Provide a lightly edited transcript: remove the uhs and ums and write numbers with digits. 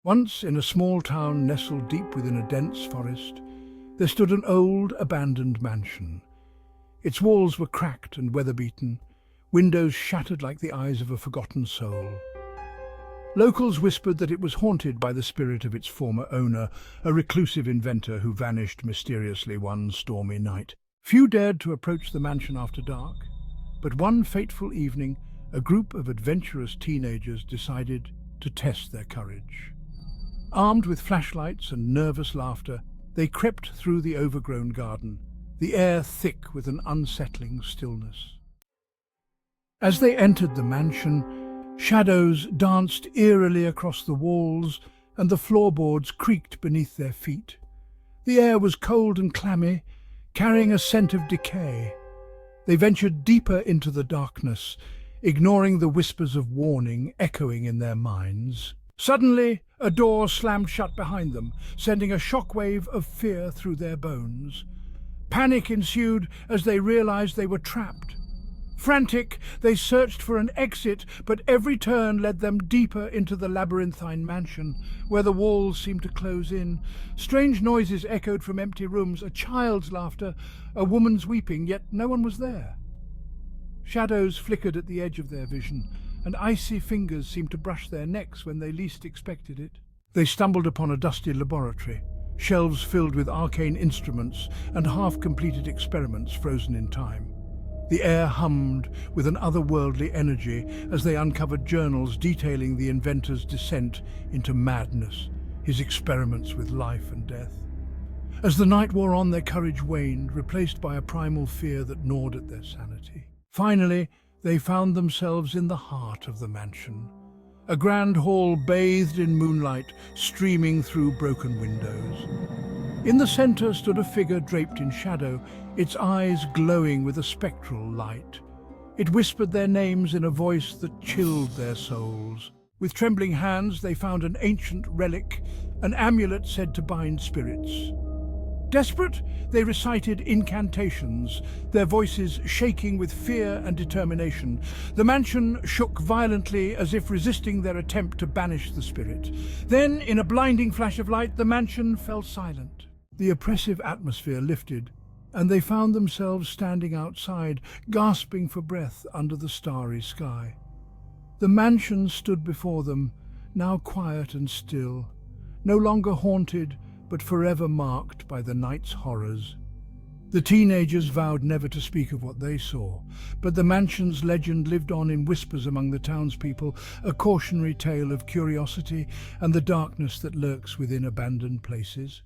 Once, in a small town nestled deep within a dense forest, there stood an old, abandoned mansion. Its walls were cracked and weather-beaten, windows shattered like the eyes of a forgotten soul. Locals whispered that it was haunted by the spirit of its former owner, a reclusive inventor who vanished mysteriously one stormy night. Few dared to approach the mansion after dark, but one fateful evening, a group of adventurous teenagers decided to test their courage. Armed with flashlights and nervous laughter, they crept through the overgrown garden, the air thick with an unsettling stillness. As they entered the mansion, shadows danced eerily across the walls and the floorboards creaked beneath their feet. The air was cold and clammy, carrying a scent of decay. They ventured deeper into the darkness, ignoring the whispers of warning echoing in their minds. Suddenly, a door slammed shut behind them, sending a shockwave of fear through their bones. Panic ensued as they realized they were trapped. Frantic, they searched for an exit, but every turn led them deeper into the labyrinthine mansion, where the walls seemed to close in. Strange noises echoed from empty rooms, a child's laughter, a woman's weeping, yet no one was there. Shadows flickered at the edge of their vision, and icy fingers seemed to brush their necks when they least expected it. They stumbled upon a dusty laboratory, shelves filled with arcane instruments and half-completed experiments frozen in time. The air hummed with an otherworldly energy as they uncovered journals detailing the inventor's descent into madness, his experiments with life and death. As the night wore on, their courage waned, replaced by a primal fear that gnawed at their sanity. Finally, they found themselves in the heart of the mansion. A grand hall bathed in moonlight, streaming through broken windows. In the center stood a figure draped in shadow, its eyes glowing with a spectral light. It whispered their names in a voice that chilled their souls. With trembling hands, they found an ancient relic, an amulet said to bind spirits. Desperate, they recited incantations, their voices shaking with fear and determination. The mansion shook violently as if resisting their attempt to banish the spirit. Then, in a blinding flash of light, the mansion fell silent. The oppressive atmosphere lifted, and they found themselves standing outside, gasping for breath under the starry sky. The mansion stood before them, now quiet and still, no longer haunted, but forever marked by the night's horrors. The teenagers vowed never to speak of what they saw, but the mansion's legend lived on in whispers among the townspeople, a cautionary tale of curiosity and the darkness that lurks within abandoned places.